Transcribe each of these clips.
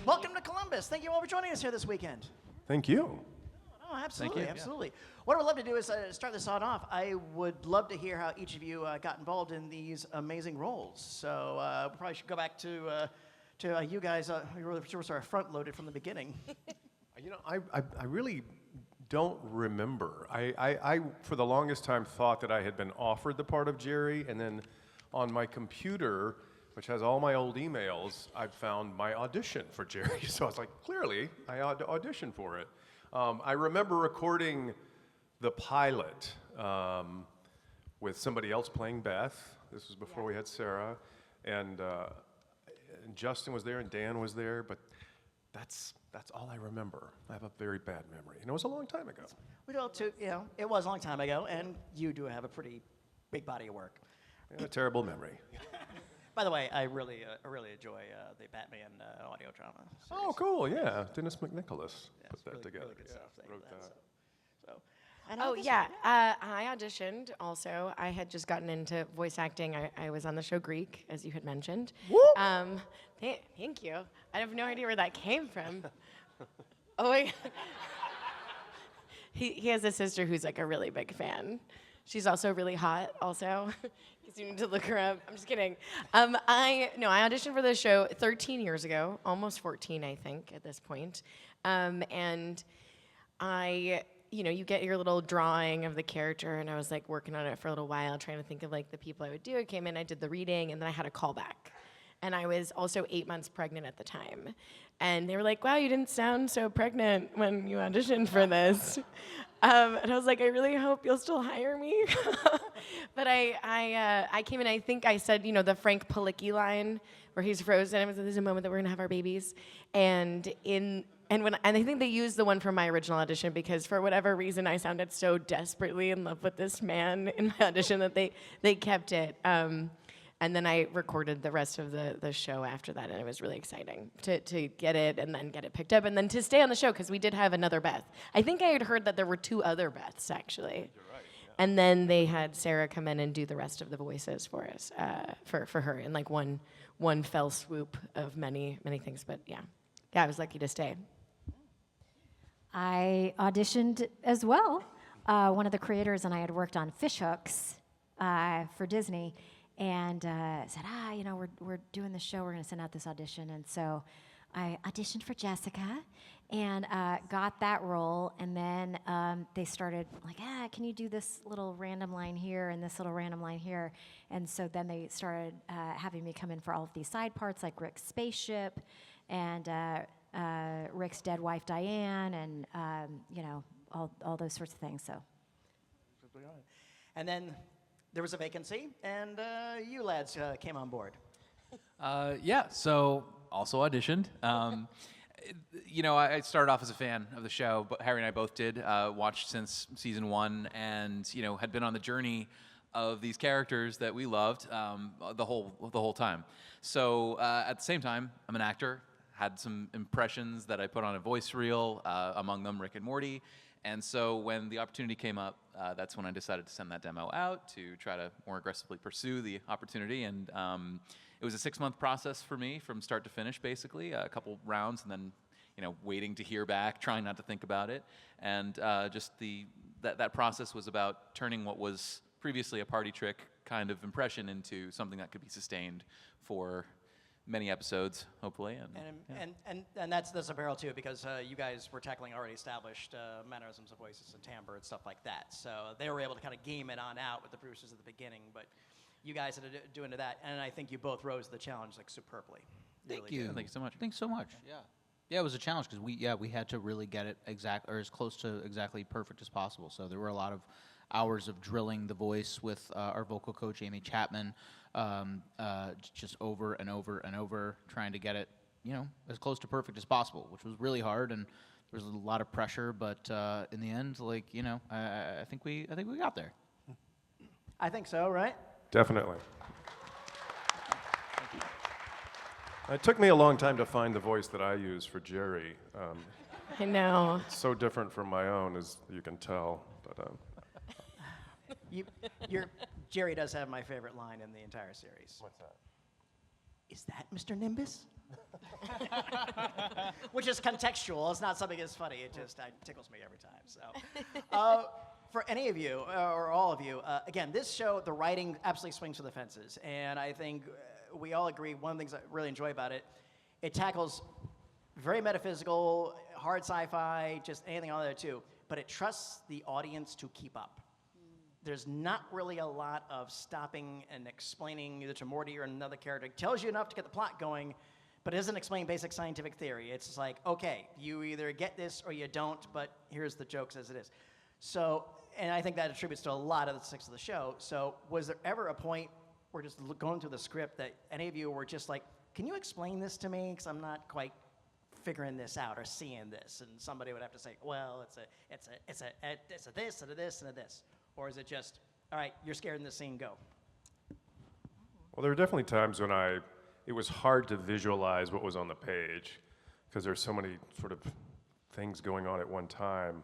Welcome to Columbus. Thank you all for joining us here this weekend. Thank you. Oh, absolutely, absolutely. What I would love to do is start this on off. I would love to hear how each of you got involved in these amazing roles. So we probably should go back to you guys. You were sort of front-loaded from the beginning. You know, I really don't remember. I, for the longest time, thought that I had been offered the part of Jerry, and then on my computer, which has all my old emails, I found my audition for Jerry. So I was like, clearly, I auditioned for it. I remember recording the pilot with somebody else playing Beth. This was before we had Sarah, and Justin was there, and Dan was there, but that's all I remember. I have a very bad memory, and it was a long time ago. We all too, you know, it was a long time ago, and you do have a pretty big body of work. I have a terrible memory. By the way, I really enjoy the Batman audio drama series. Oh, cool! Yeah, Dennis McNicholas put that really, together. Really good stuff. Wrote that. So. And Oh, yeah. I auditioned also. I had just gotten into voice acting. I was on the show Greek, as you had mentioned. Thank you. I have no idea where that came from. Oh, wait. He has a sister who's like a really big fan. She's also really hot, also. You need to look her up. I'm just kidding. I auditioned for this show 13 years ago, almost 14, I think, at this point. And you get your little drawing of the character, and I was like working on it for a little while, trying to think of like the people I would do. I came in, I did the reading, and then I had a callback. And I was also 8 months pregnant at the time. And they were like, wow, you didn't sound so pregnant when you auditioned for this. And I was like, I really hope you'll still hire me. But I came in, I think I said, the Frank Palicki line where he's frozen. I was like, there's a moment that we're gonna have our babies. And I think they used the one from my original audition because for whatever reason I sounded so desperately in love with this man in my audition that they kept it. And then I recorded the rest of the show after that, and it was really exciting to get it and then get it picked up and then to stay on the show because we did have another Beth. I think I had heard that there were 2 other Beths, actually. You're right, yeah. And then they had Sarah come in and do the rest of the voices for us, for her in like one fell swoop of many, many things. But yeah, I was lucky to stay. I auditioned as well. One of the creators and I had worked on fish hooks for Disney. And said, we're doing this show. We're going to send out this audition. And so I auditioned for Jessica and got that role. And then they started like, can you do this little random line here and this little random line here? And so then they started having me come in for all of these side parts, like Rick's spaceship and Rick's dead wife, Diane, and, all those sorts of things. So. And then there was a vacancy, and you lads came on board. So also auditioned. I started off as a fan of the show, but Harry and I both did. Watched since season 1, and had been on the journey of these characters that we loved the whole time. So at the same time, I'm an actor. Had some impressions that I put on a voice reel, among them Rick and Morty. And so when the opportunity came up, that's when I decided to send that demo out to try to more aggressively pursue the opportunity. And it was a 6-month process for me from start to finish, basically, a couple rounds and then, waiting to hear back, trying not to think about it. And just that process was about turning what was previously a party trick kind of impression into something that could be sustained for many episodes, hopefully. And that's a barrel, too, because you guys were tackling already established mannerisms of voices and timbre and stuff like that. So they were able to kind of game it on out with the Bruces at the beginning, but you guys had to do into that, and I think you both rose to the challenge like superbly. Thank you. Thank you so much. Thanks so much. Yeah, it was a challenge because we had to really get it as close to exactly perfect as possible. So there were a lot of hours of drilling the voice with our vocal coach, Amy Chapman, just over and over and over, trying to get it, as close to perfect as possible, which was really hard, and there was a lot of pressure. But in the end, I think we got there. I think so, right? Definitely. It took me a long time to find the voice that I use for Jerry. I know. It's so different from my own, as you can tell. But Jerry does have my favorite line in the entire series. what's that? Is that Mr. Nimbus? Which is contextual. It's not something that's funny. It just tickles me every time. So, for any of you or all of you, again, this show, the writing absolutely swings for the fences, and I think we all agree. One of the things I really enjoy about it, it tackles very metaphysical, hard sci-fi, just anything on there too. But it trusts the audience to keep up. There's not really a lot of stopping and explaining either to Morty or another character. It tells you enough to get the plot going, but it doesn't explain basic scientific theory. It's just like, okay, you either get this or you don't, but here's the jokes as it is. So, and I think that attributes to a lot of the success of the show. So was there ever a point where just going through the script that any of you were just like, can you explain this to me? Because I'm not quite figuring this out or seeing this. And somebody would have to say, well, it's a this and a this and a this. Or is it just, all right, you're scared in this scene, go? Well, there were definitely times when it was hard to visualize what was on the page because there's so many sort of things going on at one time.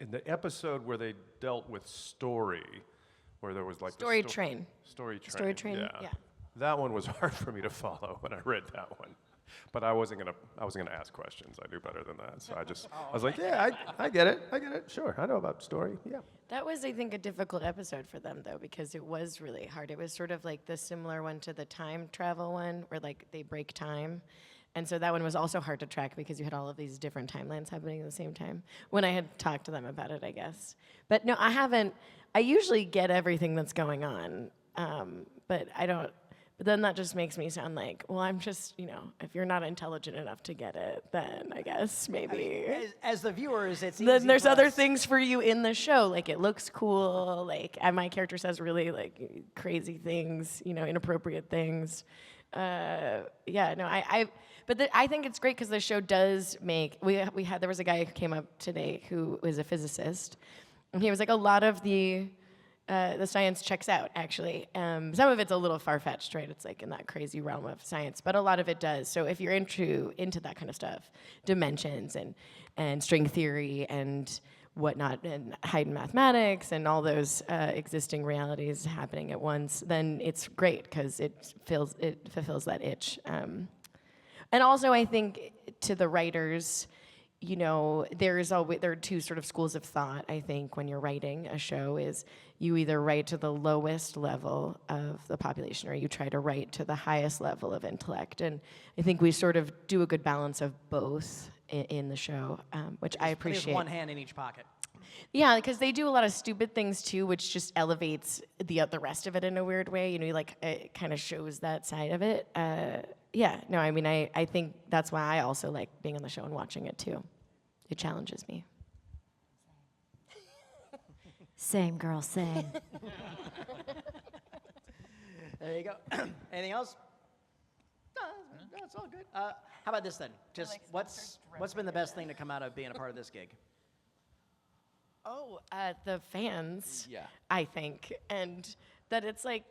In the episode where they dealt with story, where there was like Story train. Story train, yeah. That one was hard for me to follow when I read that one. But I wasn't gonna ask questions. I knew better than that. So I was like, yeah, I get it. Sure, I know about story. Yeah. That was, I think, a difficult episode for them, though, because it was really hard. It was sort of like the similar one to the time travel one, where like they break time. And so that one was also hard to track because you had all of these different timelines happening at the same time. When I had talked to them about it, I guess. But no, I haven't. I usually get everything that's going on, but I don't. But then that just makes me sound like, well, I'm just, if you're not intelligent enough to get it, then I guess maybe. As the viewers, it's easy. Then there's for other us. things for you in the show, like it looks cool, like my character says really like crazy things, inappropriate things. I think it's great because the show does make. There was a guy who came up today who was a physicist, and he was like, a lot of the science checks out, actually. Some of it's a little far-fetched, right? It's like in that crazy realm of science, but a lot of it does. So if you're into that kind of stuff, dimensions and string theory and whatnot, and Haydn mathematics and all those existing realities happening at once, then it's great because it fulfills that itch. And also, I think to the writers, there are two sort of schools of thought, I think, when you're writing a show is you either write to the lowest level of the population or you try to write to the highest level of intellect. And I think we sort of do a good balance of both in the show, which I appreciate. There's one hand in each pocket. Yeah, because they do a lot of stupid things too, which just elevates the rest of it in a weird way. It kind of shows that side of it. I think that's why I also like being on the show and watching it too. It challenges me. Same, girl, same. There you go. Anything else? No, it's all good. How about this then? Just what's been the best thing to come out of being a part of this gig? The fans, Yeah. I think, and that it's like,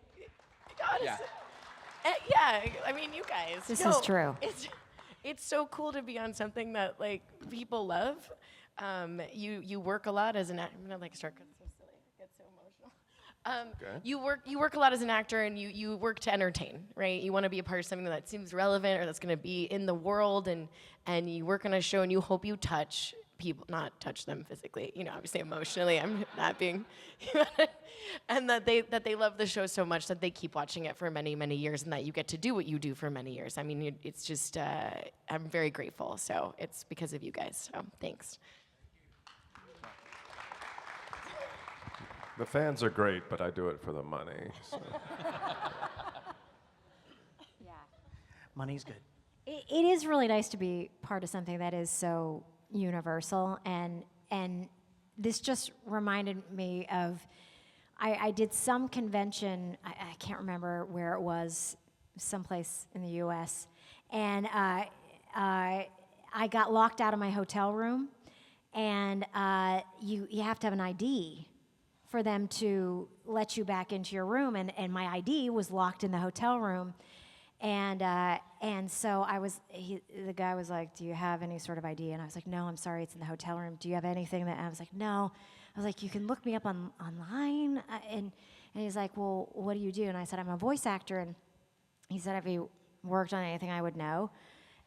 God, Yeah. I mean, you guys. This is true. It's so cool to be on something that like people love. You work a lot as an actor. I'm gonna start getting so silly. I get so emotional. Okay. You work a lot as an actor, and you work to entertain, right? You want to be a part of something that seems relevant or that's going to be in the world, and you work on a show, and you hope you touch people, not touch them physically, obviously emotionally. I'm not being, and that they love the show so much that they keep watching it for many, many years, and that you get to do what you do for many years. I mean, it's just I'm very grateful. So it's because of you guys. So thanks. The fans are great, but I do it for the money. So. Yeah. Money's good. It is really nice to be part of something that is so universal, and this just reminded me of I did some convention, I can't remember where it was, someplace in the U.S., and I got locked out of my hotel room, and you have to have an ID for them to let you back into your room, and my ID was locked in the hotel room. And so the guy was like, do you have any sort of ID? And I was like, no, I'm sorry, it's in the hotel room. Do you have anything that, I was like, no. I was like, you can look me up online. And he's like, well, what do you do? And I said, I'm a voice actor. And he said, have you worked on anything I would know.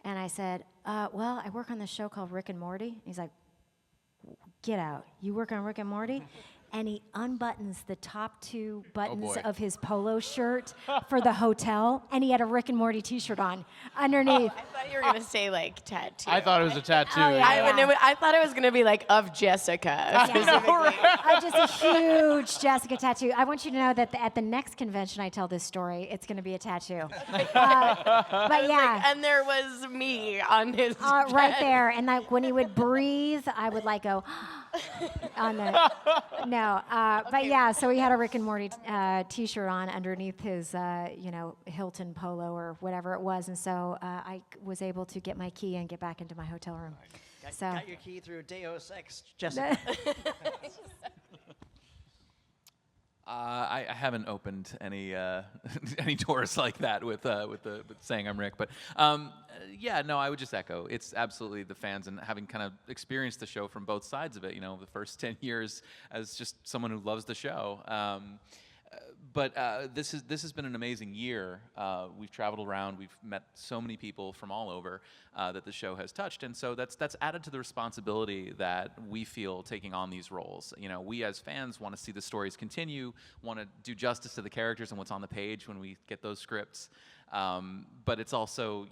And I said, well, I work on this show called Rick and Morty. He's like, get out. You work on Rick and Morty? And he unbuttons the top 2 buttons boy. of his polo shirt for the hotel, and he had a Rick and Morty T-shirt on underneath. I thought you were gonna say like tattoo. I thought it was a tattoo. Oh, yeah. I thought it was gonna be like of Jessica. Specifically. Just a huge Jessica tattoo. I want you to know that at the next convention I tell this story, it's going to be a tattoo. But yeah. And there was me on his Right there, and like when he would breathe, I would like go on the but yeah. So he had a Rick and Morty T-shirt on underneath his Hilton polo or whatever it was, and so I was able to get my key and get back into my hotel room. Got your key through Deus Ex, Jessica. I haven't opened any any doors like that with saying I'm Rick, but I would just echo. It's absolutely the fans, and having kind of experienced the show from both sides of it. The first 10 years as just someone who loves the show. But this has been an amazing year. We've traveled around. We've met so many people from all over that the show has touched, and so that's added to the responsibility that we feel taking on these roles. We as fans want to see the stories continue, want to do justice to the characters and what's on the page when we get those scripts. But it's also,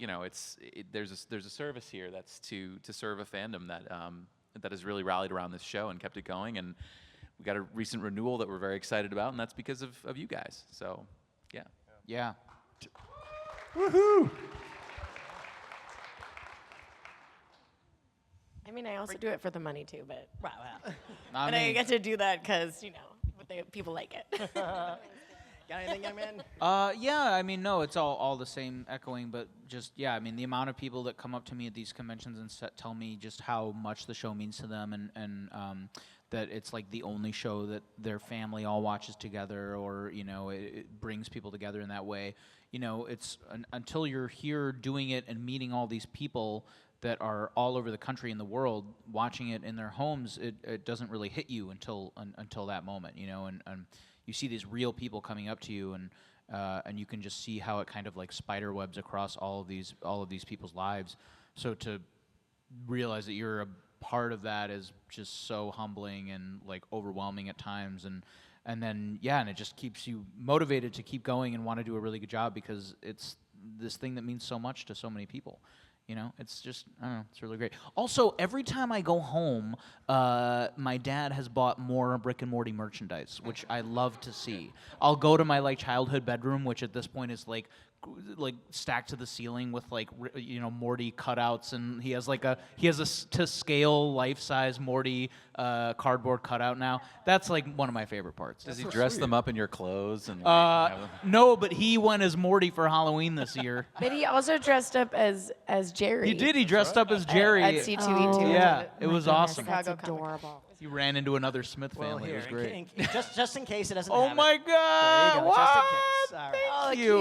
there's a service here that's to serve a fandom that has really rallied around this show and kept it going. And we got a recent renewal that we're very excited about, and that's because of you guys. So, yeah. Yeah. Woohoo! I mean, I also do it for the money too, but Wow. I get to do that because people like it. Got anything, young man? Yeah, I mean, no, it's all the same echoing, but just, yeah, I mean, the amount of people that come up to me at these conventions and tell me just how much the show means to them, and that it's like the only show that their family all watches together, or, it brings people together in that way. It's until you're here doing it and meeting all these people that are all over the country and the world watching it in their homes, it doesn't really hit you until that moment, and you see these real people coming up to you, and you can just see how it kind of like spider webs across all of these people's lives. So to realize that you're a part of that is just so humbling and like overwhelming at times, and then and it just keeps you motivated to keep going and want to do a really good job, because it's this thing that means so much to so many people. It's just, I don't know, it's really great. Also, every time I go home, my dad has bought more Rick and Morty merchandise, which I love to see. I'll go to my childhood bedroom, which at this point is like stacked to the ceiling with Morty cutouts, and he has a to scale life-size Morty cardboard cutout now. That's one of my favorite parts. Does he dress them up in your clothes? And no, but he went as Morty for Halloween this year. But he also dressed up as Jerry. He did. He dressed up as Jerry. At C2E2. Yeah, it was awesome. That's Chicago Comic. adorable. He ran into another Smith Well, family. here, It was great. just in case it doesn't Oh have my it. God! There you go, What? just in case. All right. Oh, You,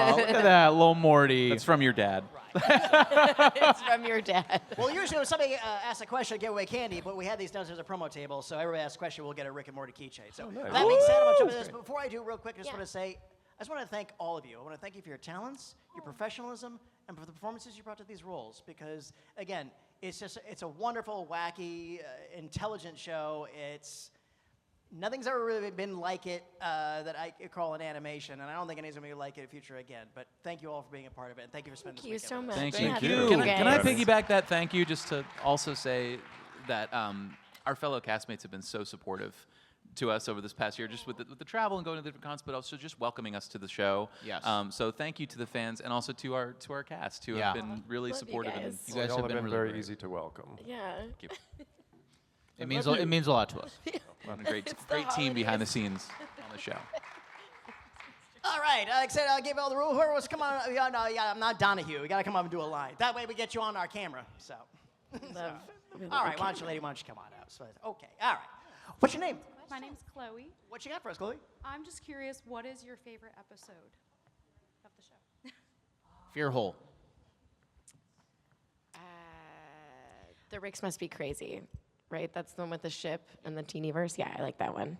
cute. look at that, little Morty. That's from your dad. It's from your dad. Well, usually when somebody asks a question, I give away candy, but we had these downstairs at a promo table, so everybody asks a question, we'll get a Rick and Morty keychain. So nice. that being said, I'm going to jump into this, but before I do, real quick, I just Yeah. want to say, I just want to thank all of you. I want to thank you for your talents, your professionalism, and for the performances you brought to these roles, because, again, it's a wonderful, wacky, intelligent show. Nothing's ever really been like it that I could call an animation, and I don't think anything's going to be like it in the future again. But thank you all for being a part of it, and thank you for spending Thank you this so weekend much. with us. Thank you. you. Can I guys. piggyback that thank you just to also say that our fellow castmates have been so supportive to us over this past year, just with the travel and going to the different cons, but also just welcoming us to the show. Yes. So thank you to the fans and also to our cast who Yeah. have been really Love you supportive. guys. You guys Y'all have been really very great. easy to welcome. Yeah. Thank you. It means a lot to us. What a great the team behind the holidays. scenes on the show. All right, like I said, I'll give all the rules. Whoever wants to come on, I'm not Donahue. We got to come up and do a line. That way we get you on our camera. So, Love. all right, why don't you come on out? So, okay, all right. What's your name? My name's Chloe. What you got for us, Chloe? I'm just curious, what is your favorite episode of the show? Fearhole. The Ricks Must Be Crazy, right? That's the one with the ship and the Teenyverse. Yeah, I like that one.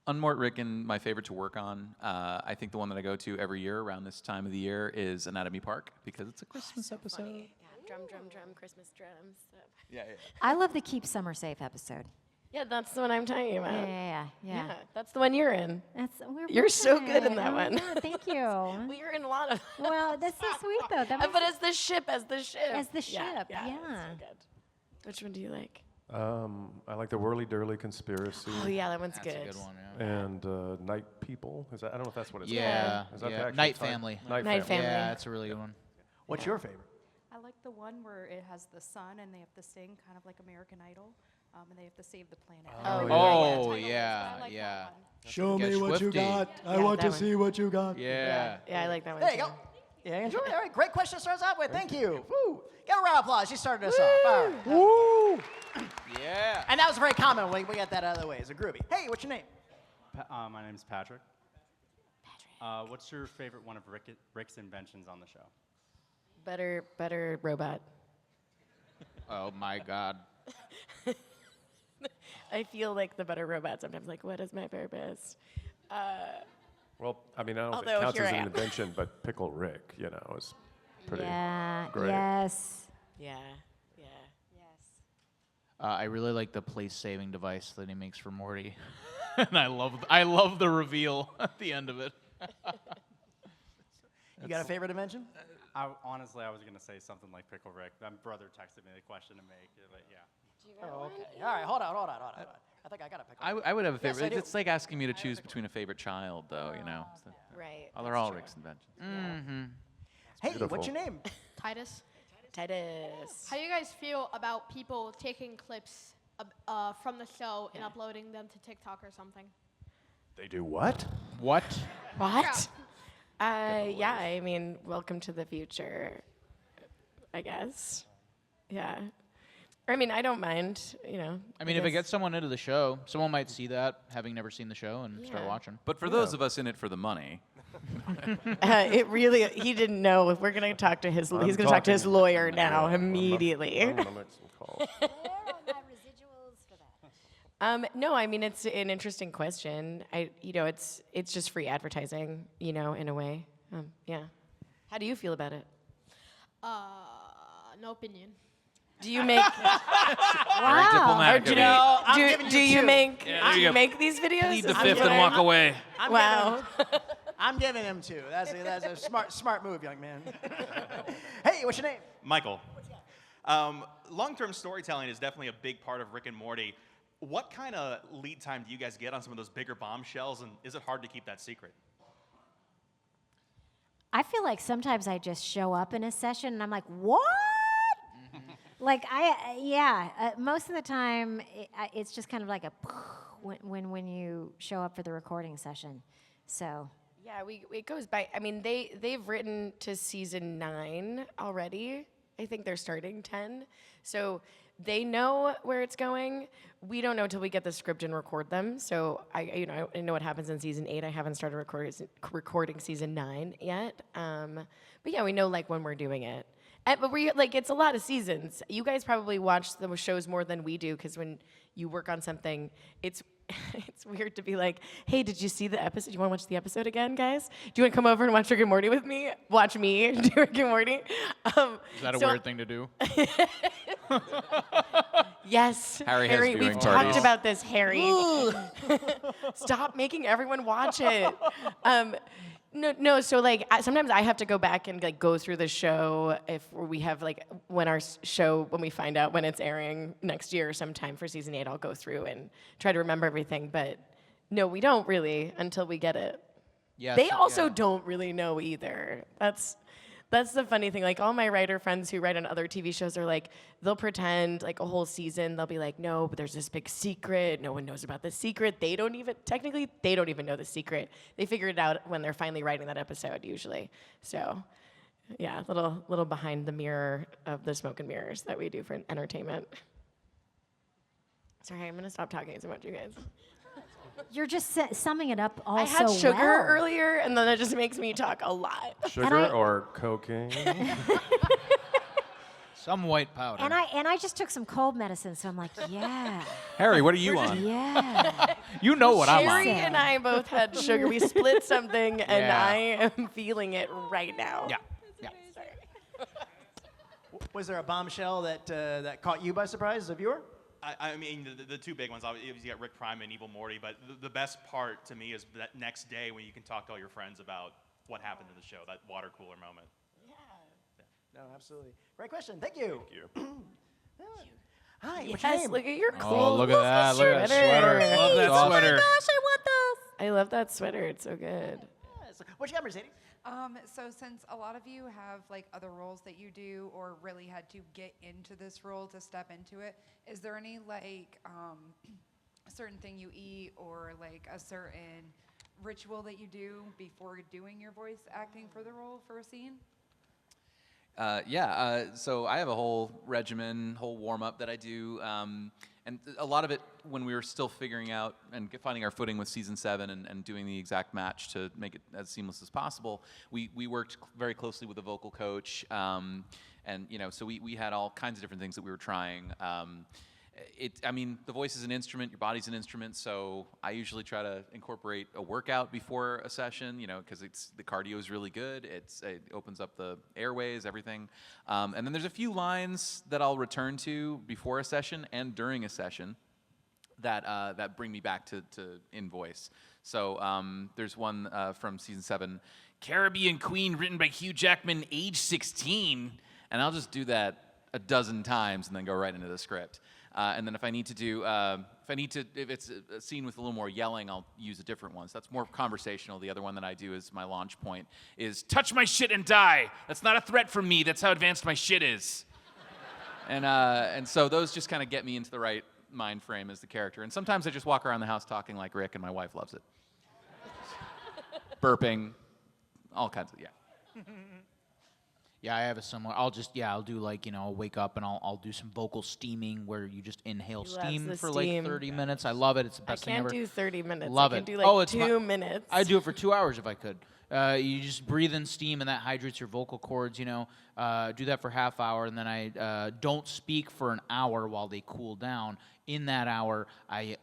On Mort Rickon, my favorite to work on, I think the one that I go to every year around this time of the year is Anatomy Park because it's a Christmas episode. Yeah, drum, drum, drum, Christmas drums. Yeah. I love the Keep Summer Safe episode. Yeah, that's the one I'm talking about. Yeah. That's the one you're in. You're both so in good in it. that Oh, one. yeah, thank you. We are in a lot of. Well, that's so sweet though. That But was, as the ship. As the ship, Yeah. yeah. That's so good. Which one do you like? I like the Whirly Durly Conspiracy. Oh yeah, that one's That's good. a good one. Yeah. And Night People. Is that? I don't know if that's what it's Yeah. called. Is that the yeah. actual Night title? Family. Night Family. Yeah, that's a really good one. What's your favorite? I like the one where it has the sun and they have to sing kind of like American Idol, and they have to save the planet. I don't know Oh, what the title is, but yeah, I like that yeah. one. Show Get me what you swifty. got. I Yeah, want to that one. see what you got. Yeah. Yeah, I like that one. There you too. go. Yeah, enjoy. All right, great question to start us off with. Thank you. Woo. Get a round of applause. She started us off. All right. Woo! Yeah. And that was very common. We got that out of the way. It's a groovy. Hey, what's your name? My name's Patrick. What's your favorite one of Rick's inventions on the show? Better robot. Oh my God. I feel like the better robot sometimes. Like, what is my purpose? Well, I mean, I don't know if Although it counts here as I an am. invention, but Pickle Rick, you know, is pretty Yeah. great. Yes. Yeah. Yes. I really like the place-saving device that he makes for Morty, and I love the reveal at the end of it. You got a favorite invention? Honestly, I was going to say something like Pickle Rick. My brother texted me the question to make, but yeah. Oh, okay. All right, hold on. I think I got a pick. I would have a Yes, I favorite. do. It's like asking me to choose between a favorite child, though, you know. So- Right. Oh, they're all Rick's inventions. Hey, beautiful. what's your name? Titus, Titus. How do you guys feel about people taking clips from the show and uploading them to TikTok or something? They do what? What? What? Yeah, I mean, welcome to the future, I guess. Yeah. I mean, I don't mind, you know. I mean, if it guess- gets someone into the show, someone might see that, having never seen the show, and start Yeah. watching. But for those of us in it for the money, It really, he didn't know. If we're going to talk to his, he's going to talk to his lawyer now immediately. I'm gonna make some calls. No, I mean, it's an interesting question. It's just free advertising, you know, in a way. Yeah. How do you feel about it? No opinion. Do you make? very diplomatic. do of you, you. I'm do, giving do you you two. make? Yeah, do there you you go. make these videos? plead the I'm fifth and giving- walk away. Wow. I'm giving him two. That's a smart move, young man. Hey, what's your name? Michael. Long-term storytelling is definitely a big part of Rick and Morty. What kind of lead time do you guys get on some of those bigger bombshells, and is it hard to keep that secret? I feel like sometimes I just show up in a session and I'm like, what? Like most of the time it's just kind of like a when you show up for the recording session. So Yeah, it goes by. I mean, they've written to season 9 already. I think they're starting 10, so they know where it's going. We don't know till we get the script and record them. So I know what happens in season 8. I haven't started recording season 9 yet. But yeah, we know like when we're doing it. But it's a lot of seasons. You guys probably watch the shows more than we do because when you work on something, it's weird to be like, hey, did you see the episode? Do you want to watch the episode again, guys? Do you want to come over and watch Rick and Morty with me? Watch me do Rick and Morty. Is that a weird thing to do? Yes, Harry has viewing we've parties. talked about this, Harry. Stop making everyone watch it. No. So like, sometimes I have to go back and like go through the show if we have like when we find out when it's airing next year, sometime for season 8, I'll go through and try to remember everything. But no, we don't really until we get it. Yeah. They also don't really know either. That's the funny thing. Like all my writer friends who write on other TV shows are like, they'll pretend like a whole season. They'll be like, no, but there's this big secret. No one knows about the secret. They don't even know the secret. They figure it out when they're finally writing that episode usually. So yeah, little behind the mirror of the smoke and mirrors that we do for entertainment. Sorry, I'm gonna stop talking so much, you guys. you're just summing it up all I had so sugar well. earlier, and then it just makes me talk a lot. Sugar or cocaine? Some white powder. And I just took some cold medicine, so I'm like, yeah, Harry, what are you on? yeah. You know what I'm Sherry on. and I both had sugar. We split something, and Yeah. I am feeling it right now. Yeah. Yeah. Was there a bombshell that caught you by surprise as a viewer? I mean, the two big ones, obviously, you got Rick Prime and Evil Morty, but the best part to me is that next day when you can talk to all your friends about what happened in the show, that water cooler moment. No, absolutely. Great question. Thank you. Thank you. Hi, what's your Yes, name? look at your clothes. Oh, look at that. Look at that sweater. Love that Oh sweater. my gosh, I want this. I love that sweater. It's so good. Yes. What you got, Mercedes? So since a lot of you have like other roles that you do or really had to get into this role to step into it, is there any like a certain thing you eat or like a certain ritual that you do before doing your voice acting for the role for a scene? So I have a whole regimen, whole warm-up that I do, and a lot of it when we were still figuring out and finding our footing with season 7 and doing the exact match to make it as seamless as possible. We worked very closely with a vocal coach, and so we had all kinds of different things that we were trying. The voice is an instrument, your body's an instrument, so I usually try to incorporate a workout before a session, because the cardio is really good. It opens up the airways, everything. And then there's a few lines that I'll return to before a session and during a session that bring me back to in voice. So there's one from season 7, Caribbean Queen, written by Hugh Jackman, age 16, and I'll just do that a dozen times and then go right into the script. And then if it's a scene with a little more yelling, I'll use a different one. So that's more conversational. The other one that I do is my launch point is, touch my shit and die. That's not a threat from me. That's how advanced my shit is. And so those just kind of get me into the right mind frame as the character. And sometimes I just walk around the house talking like Rick, and my wife loves it. Burping, all kinds of, Yeah, I have a similar. I'll do I'll wake up and I'll do some vocal steaming where you just inhale He loves steam the for steam. like 30 minutes. I love it. It's the I best thing can't ever. do 30 minutes. Love I it. can do like it's 2 minutes. I do it for 2 hours if I could. You just breathe in steam and that hydrates your vocal cords. Do that for half hour, and then I don't speak for an hour while they cool down. In that hour, I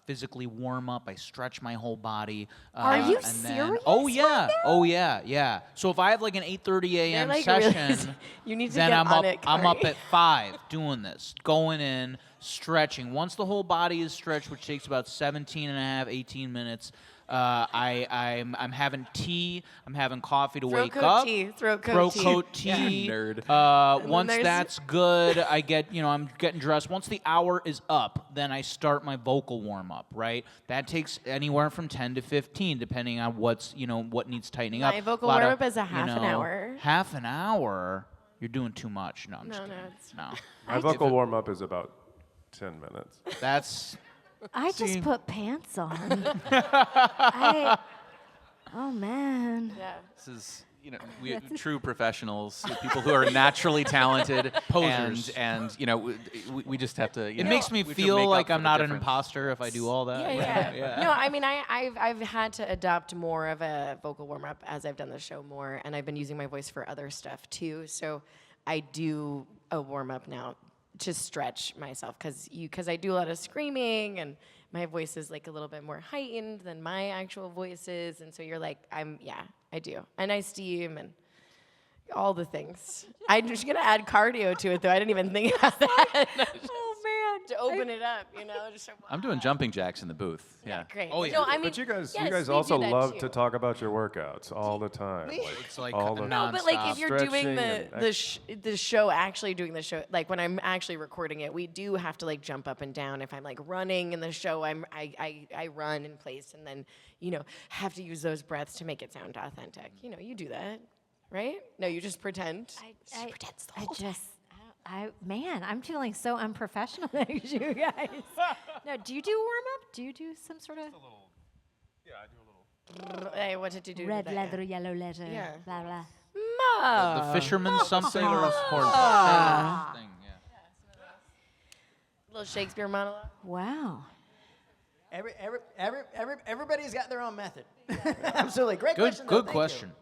physically warm up. I stretch my whole body. Are you and serious Oh right yeah. now? Oh yeah. Yeah. So if I have like an 8:30 a.m. They're, like, really- session, you need to then get I'm on up. it, I'm up Kari. at 5 doing this, going in, stretching. Once the whole body is stretched, which takes about 17 and a half, 18 minutes. I'm having tea. I'm having coffee to Throat wake coat up. tea, throat coat Throat tea. coat Yeah. tea. Nerd. then Once there's- that's good, I get I'm getting dressed. Once the hour is up, then I start my vocal warm up. Right. That takes anywhere from 10 to 15, depending on what needs tightening up. My vocal Lot of, warm-up is a half an hour. Half an hour. You're doing too much. No, I'm just No, kidding. it's- No. My vocal warm-up is about 10 minutes. That's. I just See? put pants on. Oh man. Yeah. This is, we are true professionals, people who are naturally talented, Posers. and we just have to. It makes me we have to feel make up like for I'm the not an difference. imposter if I do all that. Yeah. No, I mean, I've had to adopt more of a vocal warm up as I've done the show more, and I've been using my voice for other stuff too. So I do a warm up now to stretch myself because I do a lot of screaming and my voice is like a little bit more heightened than my actual voice is, and so you're like, I do, and I steam and all the things. I'm just gonna add cardio to it though. I didn't even think about that. Oh man. To open it up, just so, I'm doing jumping jacks in the booth. Yeah. great. Oh, yeah. No, I mean, But you guys yes, we also do that love too. to talk about your workouts all the time. It's like all the No, but like if you're doing stretching the show, actually doing the show, like when I'm actually recording it, we do have to like jump up and down. If I'm like running in the show, I run in place and then have to use those breaths to make it sound authentic. You do that, right? No, you just pretend. She pretends the whole time. I'm feeling so unprofessional next to you guys. No, do you do warm up? Do you do some sort of Hey, what did you do? red today? leather, yellow leather, Yeah. blah blah? the fisherman something. Sailor's horn. Thing, yeah. Little Shakespeare monologue. Wow. Everybody's got their own method. Absolutely. Great Good question. though. good Thank you. question.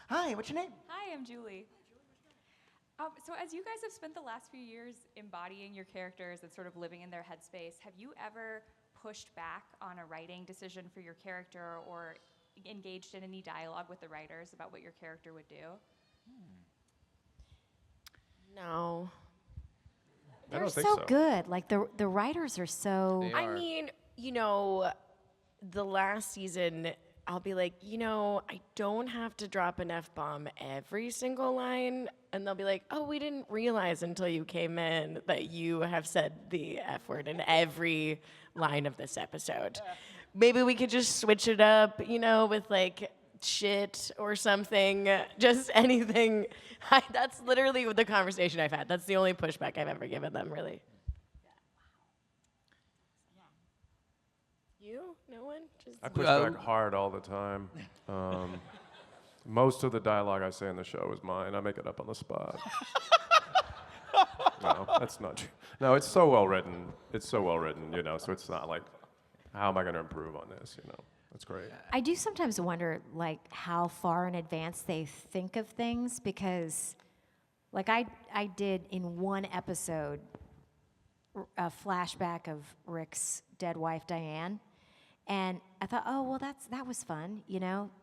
Hi, what's your name? Hi, I'm Julie. So as you guys have spent the last few years embodying your characters and sort of living in their headspace, have you ever pushed back on a writing decision for your character or engaged in any dialogue with the writers about what your character would do? No. I They're don't think so so. good. Like the writers are so. They I are. mean, the last season, I'll be like, I don't have to drop an F-bomb every single line. And they'll be like, oh, we didn't realize until you came in that you have said the F word in every line of this episode. Maybe we could just switch it up, with like shit or something, just anything. That's literally the conversation I've had. That's the only pushback I've ever given them, really. You? No one? Just I push back hard all the time. Most of the dialogue I say in the show is mine. I make it up on the spot. No, that's not true. No, it's so well written. It's so well written, so it's not like, how am I going to improve on this, That's great. I do sometimes wonder, like, how far in advance they think of things because, like, I did in one episode a flashback of Rick's dead wife, Diane, and I thought, oh, well, that was fun,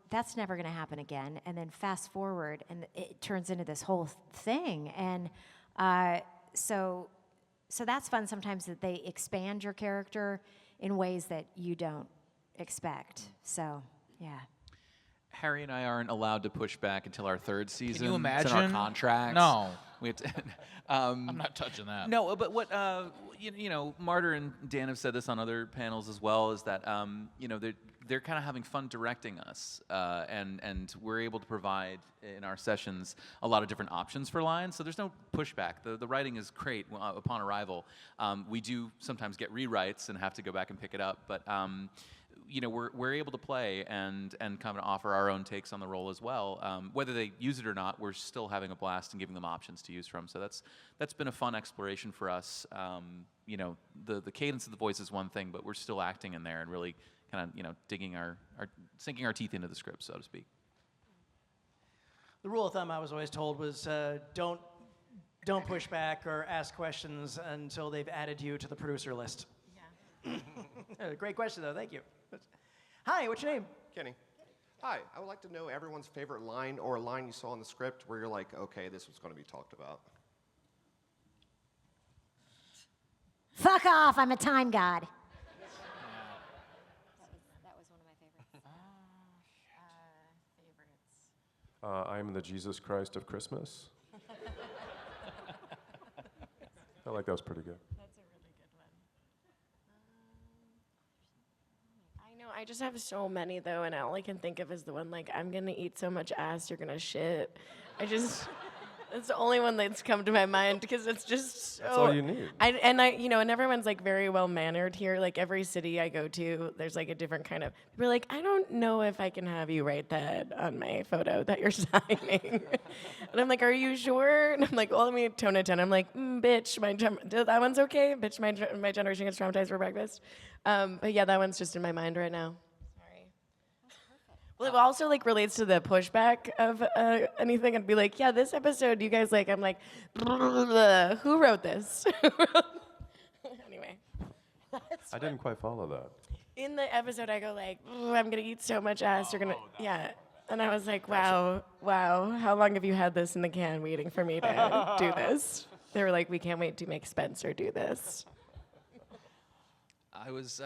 That's never going to happen again. And then fast forward, and it turns into this whole thing. And so that's fun sometimes that they expand your character in ways that you don't expect. So, yeah. Harry and I aren't allowed to push back until our third season. Can you imagine? It's in our contracts. No. We have to, I'm not touching that. No, but what Martyr and Dan have said this on other panels as well is that they're kind of having fun directing us, and we're able to provide in our sessions a lot of different options for lines. So there's no pushback. The writing is great upon arrival. We do sometimes get rewrites and have to go back and pick it up, but. We're able to play and kind of offer our own takes on the role as well. Whether they use it or not, we're still having a blast and giving them options to use from. So that's been a fun exploration for us. The cadence of the voice is one thing, but we're still acting in there and really kind of digging sinking our teeth into the script, so to speak. The rule of thumb I was always told was don't push back or ask questions until they've added you to the producer list. Yeah. Great question, though. Thank you. Hi, what's your name? Kenny. Hi, I would like to know everyone's favorite line or a line you saw in the script where you're like, okay, this was going to be talked about. Fuck off, I'm a time god. That was one of my favorites. I am the Jesus Christ of Christmas. I like that was pretty good. That's a really good one. I know, I just have so many, though, and all I can think of is the one, like, I'm going to eat so much ass, you're going to shit. That's the only one that's come to my mind, because it's just so... That's all you need. And everyone's, like, very well-mannered here. Like, every city I go to, there's, like, a different kind of... People are like, I don't know if I can have you write that on my photo that you're signing. And I'm like, are you sure? And I'm like, well, let me tone it down. I'm like, bitch, that one's okay? Bitch, my generation gets traumatized for breakfast. But yeah, that one's just in my mind right now. Well, it also like relates to the pushback of anything, and be like, yeah, this episode, you guys like. I'm like, who wrote this? Anyway, I didn't quite follow that. in the episode, I go like, I'm gonna eat so much ass. You're gonna, yeah. And I was like, wow. How long have you had this in the can, waiting for me to do this? They were like, we can't wait to make Spencer do this. I was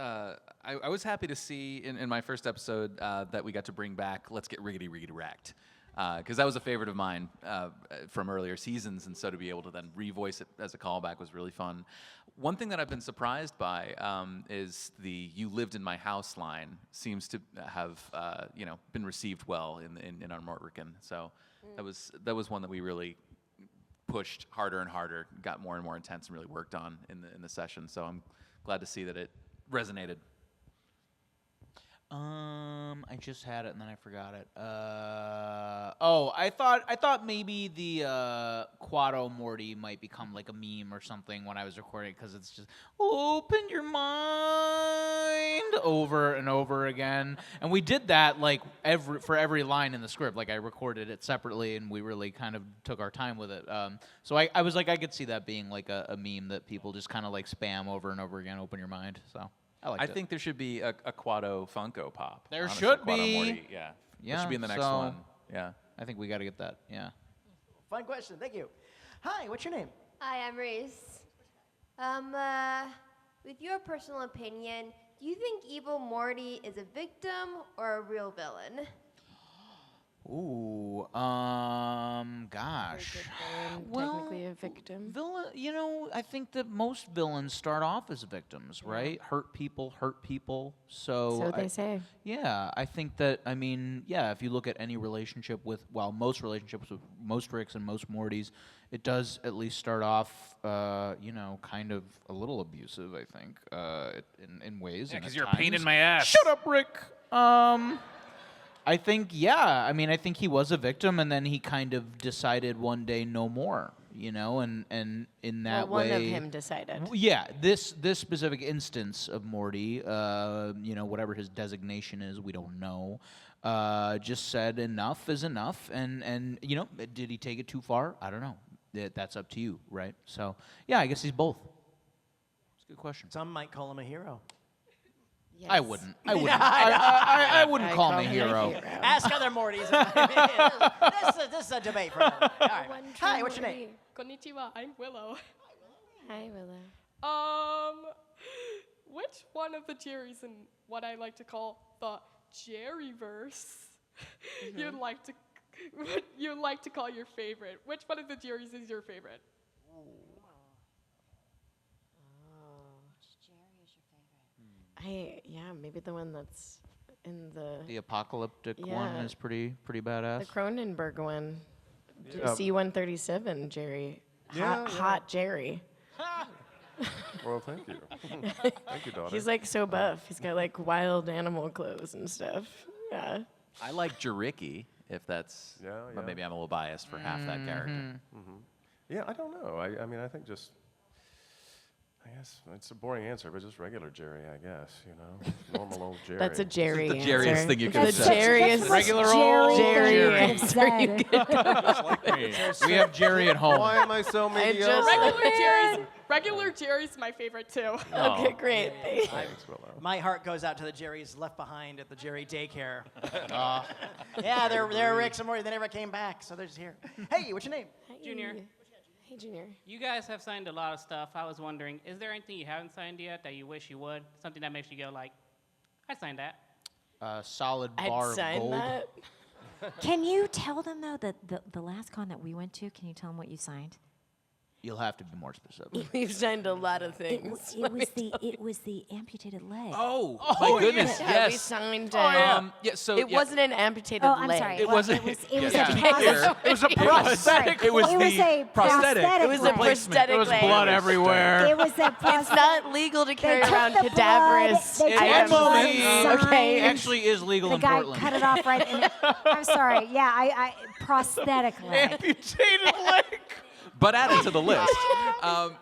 happy to see in my first episode that we got to bring back "Let's Get Riggedy Riggedy Wrecked," because that was a favorite of mine from earlier seasons, and so to be able to then revoice it as a callback was really fun. One thing that I've been surprised by is the "You lived in my house" line seems to have been received well in our Mortwicken. So that was one that we really pushed harder and harder, got more and more intense, and really worked on in the session. So I'm glad to see that it resonated. I just had it and then I forgot it. I thought maybe the Quado Morty might become like a meme or something when I was recording because it's just open your mind over and over again, and we did that like for every line in the script. Like I recorded it separately, and we really kind of took our time with it. So I was like, I could see that being like a meme that people just kind of like spam over and over again. Open your mind. So. I think there should be a Quado Funko Pop. There honestly, should Quado be. Morty, yeah. That should be in the next so one. Yeah. I think we got to get that. Yeah. Fun question. Thank you. Hi, what's your name? Hi, I'm Reese. With your personal opinion, do you think evil Morty is a victim or a real villain? Ooh, gosh. Technically a victim. Villain, I think that most villains start off as victims, right? Hurt people. So they say. Yeah, I think that, if you look at any relationship most relationships with most Ricks and most Mortys, it does at least start off, kind of a little abusive, I think, in ways. Yeah, and because at you're a pain times- in my ass. Shut up, Rick! I think, I think he was a victim, and then he kind of decided one day no more, and in that one way... of him decided. Yeah, this specific instance of Morty, whatever his designation is, we don't know, just said enough is enough, and did he take it too far? I don't know. That's up to you, right? So, yeah, I guess he's both. It's a good question. Some might call him a hero. Yes. I wouldn't. I wouldn't call him a hero. Ask other Mortys. This is a debate for another day. All right. Hi, what's your name? Konnichiwa, I'm Willow. Hi, Willow. Which one of the Jerrys in what I like to call the Jerryverse you'd like to call your favorite? Which one of the Jerrys is your favorite? Maybe the one that's in The apocalyptic one Yeah. is pretty badass. the Cronenberg one. Yeah. C-137, Jerry. Yeah, Hot Jerry. Well, thank you. Thank you, daughter. He's like so buff. He's got like wild animal clothes and stuff. Yeah. I like Jericky, if that's... Yeah, But yeah. maybe I'm a little biased for half that character. Yeah, I don't know. I think just... I guess it's a boring answer, but just regular Jerry, I guess, normal old Jerry. That's a Jerry the Jerriest answer. thing you could The say. Jerryest Regular old Jerry answer answer. We have Jerry at home. Why am I so mediocre? Regular Jerry's my favorite too. Okay, great. Thanks, Willow. My heart goes out to the Jerrys left behind at the Jerry daycare. Yeah, they're Ricks and Morty. They never came back, so they're just here. Hey, what's your name? Junior. Hey, Junior. You guys have signed a lot of stuff. I was wondering, is there anything you haven't signed yet that you wish you would? Something that makes you go like, I signed that. Solid bar I'd of sign gold. that. Can you tell them, though, that the last con that we went to, can you tell them what you signed? You'll have to be more specific. We've signed a lot of things. It was the amputated leg. Oh, my goodness, Yeah, we yes. signed. So it wasn't an amputated Oh, I'm leg. sorry. It Well, wasn't. It was yeah. a It was a prosthetic. It was It was the a prosthetic. It was a leg. prosthetic There was leg. blood everywhere. It was a It's prosthetic. not legal to carry took around the blood, cadaverous they took the items. blood and Okay, signed. Actually is legal The in guy Portland. cut it off right in I'm sorry. Yeah, I prosthetic leg. Amputated leg. But added to the list.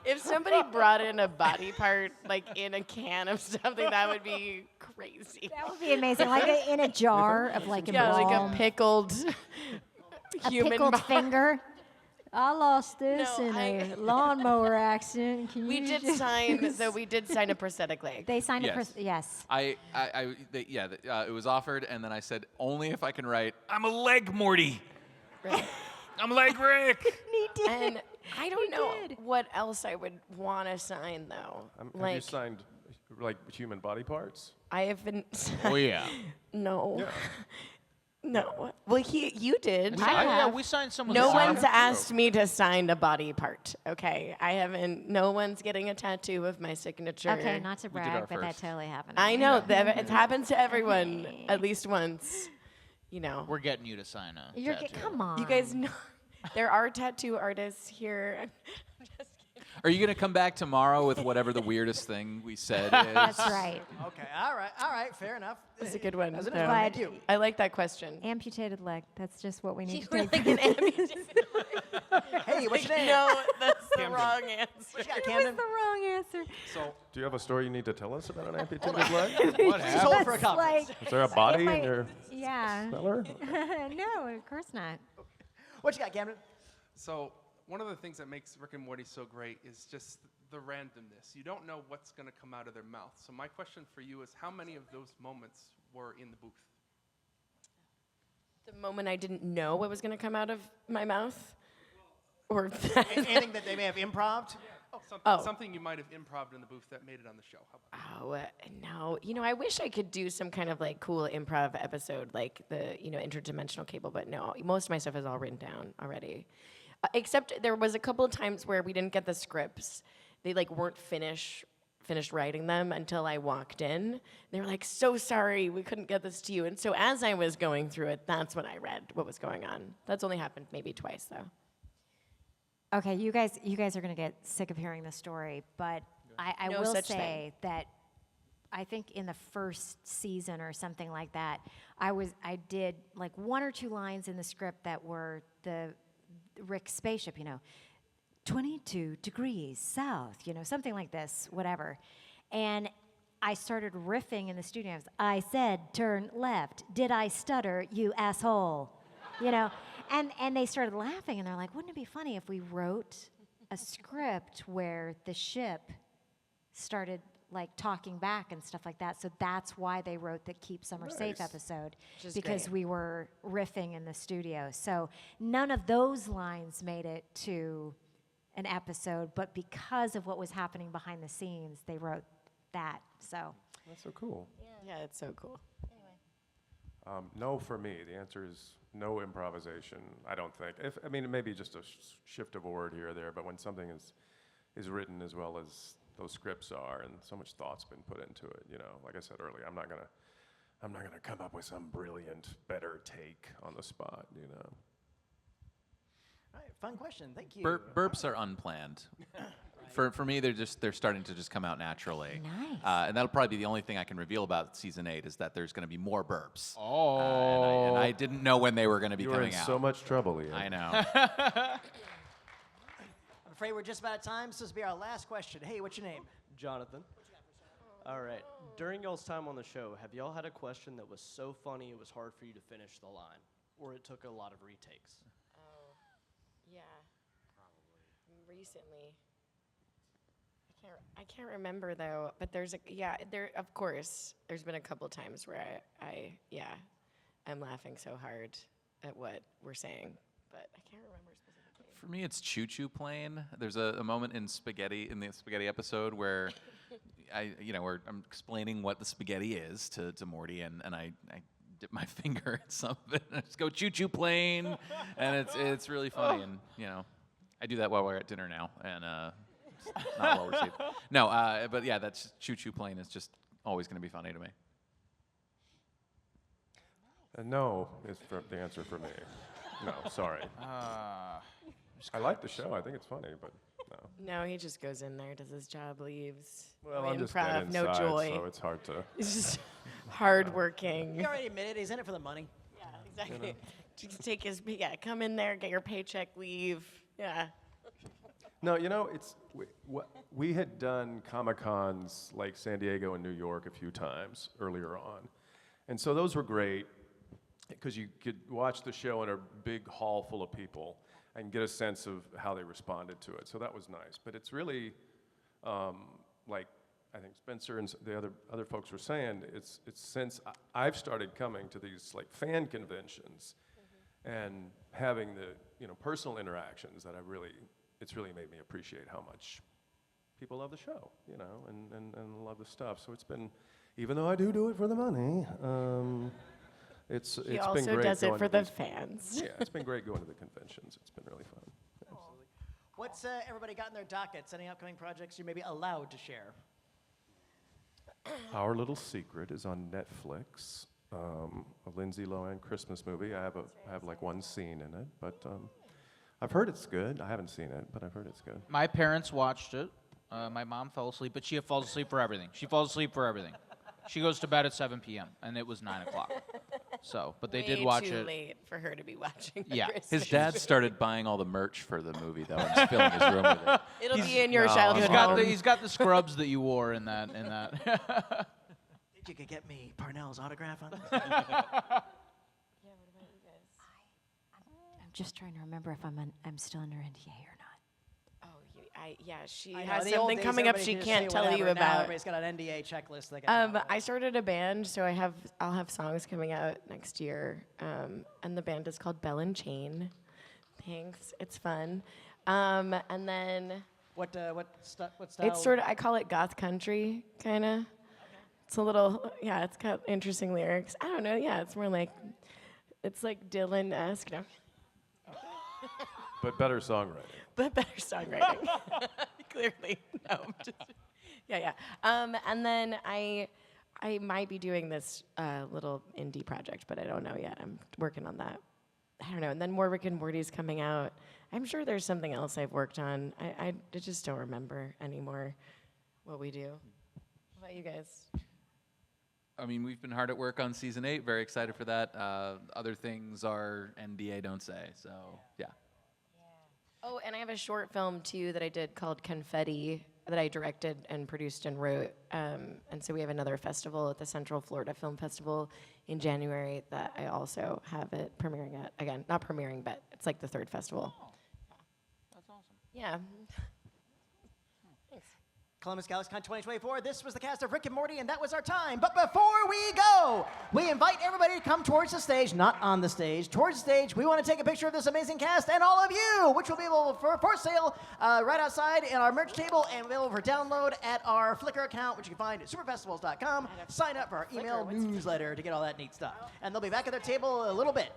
If somebody brought in a body part, like in a can of something, that would be crazy. That would be amazing. Like in a jar of like Yeah, like embalmed, a pickled a human pickled body. finger. I lost this No, in I- a lawnmower accident. Can We you did just- sign, so we did sign a prosthetic leg. They signed Yes. yes. It was offered, and then I said, only if I can write, I'm a leg Morty. Right. I'm leg Rick. He did. And I don't know what else I would want to sign though. Have you Like signed, like, human body parts? I haven't. Oh yeah. No. Yeah. No. Well, you did. Yeah, we signed some of No the one's songs. asked me to sign a body part. Okay, I haven't. No one's getting a tattoo of my signature. Okay, not to did our brag, but that first. totally happened. I know that it happens to everyone at least once. We're getting you to sign a You're tattoo. come on. You guys know there are tattoo artists here. Are you going to come back tomorrow with whatever the weirdest thing we said is? That's right. Okay, all right, fair enough. That's a good one. That's an though. interesting one. Thank you. I like that question. Amputated leg. That's just what we need You to were take. like an amputated Hey, what's your name? No, that's the Camden. wrong answer. What you got, That Camden? was the wrong ansser. So, do you have a story you need to tell us about an amputated leg? What happened? Sold for a Just conference. Is there a body might- in your Yeah. cellar? No, of course not. What you got, Camden? So one of the things that makes Rick and Morty so great is just the randomness. You don't know what's going to come out of their mouth. So my question for you is, how many of those moments were in the booth? The moment I didn't know what was going to come out of my mouth? Or Anything that they may have improv'd? Something you might have improv'd in the booth that made it on the show. How about no. You know, I wish I could do some kind of like cool improv episode, like the, interdimensional cable, but no, most of my stuff is all written down already. Except there was a couple of times where we didn't get the scripts. They like weren't finished writing them until I walked in. They were like, so sorry, we couldn't get this to you. And so as I was going through it, that's when I read what was going on. That's only happened maybe twice though. Okay, you guys are going to get sick of hearing the story, but I No will such say thing. that I think in the first season or something like that, I did like one or two lines in the script that were the Rick spaceship, 22 degrees south, something like this, whatever. And I started riffing in the studio. I said, turn left. Did I stutter, you asshole? And they started laughing, and they're like, wouldn't it be funny if we wrote a script where the ship started like talking back and stuff like that? So that's why they wrote the Keep Summer Safe Nice. episode, Which is because great. we were riffing in the studio. So none of those lines made it to an episode, but because of what was happening behind the scenes, they wrote that. So That's so cool. Yeah, it's so cool. No, for me, the answer is no improvisation. I don't think. It may be just a shift of a word here or there, but when something is written as well as those scripts are, and so much thought's been put into it, like I said earlier, I'm not gonna come up with some brilliant, better take on the spot, All right, fun question. Thank you. Burps are unplanned. For me, they're starting to just come out naturally. Nice. And that'll probably be the only thing I can reveal about season 8 is that there's going to be more burps. Oh. And I didn't know when they were going to be You were in coming out. so much trouble, Ian. I know. I'm afraid we're just about out of time, so this will be our last question. Hey, what's your name? Jonathan. All right. During y'all's time on the show, have y'all had a question that was so funny it was hard for you to finish the line, or it took a lot of retakes? Oh, yeah. Probably. Recently. I can't remember though, but of course, there's been a couple times where I'm laughing so hard at what we're saying, but I can't remember specifically. For me, it's Choo Choo Plane. There's a moment in the spaghetti episode where where I'm explaining what the spaghetti is to Morty, and I dip my finger in some of it, and I just go Choo Choo Plane, and it's really funny, and I do that while we're at dinner now, and it's not well received. No, but yeah, that's Choo Choo Plane is just always going to be funny to me. No is the answer for me. No, sorry. I like the show. I think it's funny, but no. No, he just goes in there, does his job, leaves. Well, No I'm just dead improv, no inside, joy. so it's hard to. He's just hardworking. He already admitted he's in it for the money. Yeah, exactly. Just take his come in there, get your paycheck, leave. Yeah. No, we had done Comic-Cons like San Diego and New York a few times earlier on. And so those were great because you could watch the show in a big hall full of people and get a sense of how they responded to it. So that was nice. But it's really, like I think Spencer and the other folks were saying, it's since I've started coming to these like fan conventions and having the personal interactions that it's really made me appreciate how much people love the show, and love the stuff. So it's been, even though I do it for the money, it's He been also great. does it going for to the these- fans. Yeah, it's been great going to the conventions. It's been really fun. Yeah. What's everybody got in their dockets? Any upcoming projects you may be allowed to share? Our Little Secret is on Netflix. A Lindsay Lohan Christmas movie. I have like one scene in it, but I've heard it's good. I haven't seen it, but I've heard it's good. My parents watched it. My mom fell asleep, but she falls asleep for everything. She falls asleep for everything. She goes to bed at 7 p.m. and it was 9 o'clock. So, but they did watch too it. late for her to be watching. the Yeah. Christmas His dad movie. started buying all the merch for the movie, though, and filling his room with it. It'll be in your childhood home. He's got the scrubs that you wore in that. Did you could get me Parnell's autograph on this? I'm just trying to remember if I'm still under NDA or not. She I know, has in the old something days, coming up everybody she could just can't say tell you whatever. Now about. everybody's got an NDA checklist. They got I started a band, so I'll have songs coming out next year, and the band is called Bell and Chain. Thanks, it's fun. And then what style? it's sort of, I call it goth country, kind of. It's a little, it's got interesting lyrics. I don't know, it's more like, it's like Dylan-esque. No. But better songwriting. But better songwriting. Clearly. No. And then I might be doing this little indie project, but I don't know yet. I'm working on that. I don't know. And then more Rick and Morty's coming out. I'm sure there's something else I've worked on. I just don't remember anymore what we do. What about you guys? I mean, we've been hard at work on season 8. Very excited for that. Other things are NDA don't say. So, yeah. Oh, and I have a short film, too, that I did called Confetti that I directed and produced and wrote. And so we have another festival at the Central Florida Film Festival in January that I also have it premiering at. Again, not premiering, but it's like the third festival. That's awesome. Yeah. Columbus GalaxyCon 2024. This was the cast of Rick and Morty, and that was our time. But before we go, we invite everybody to come towards the stage, not on the stage, towards the stage. We want to take a picture of this amazing cast and all of you, which will be available for sale right outside in our merch table and available for download at our Flickr account, which you can find at superfestivals.com. Sign up for our email newsletter to get all that neat stuff. And they'll be back at their table in a little bit.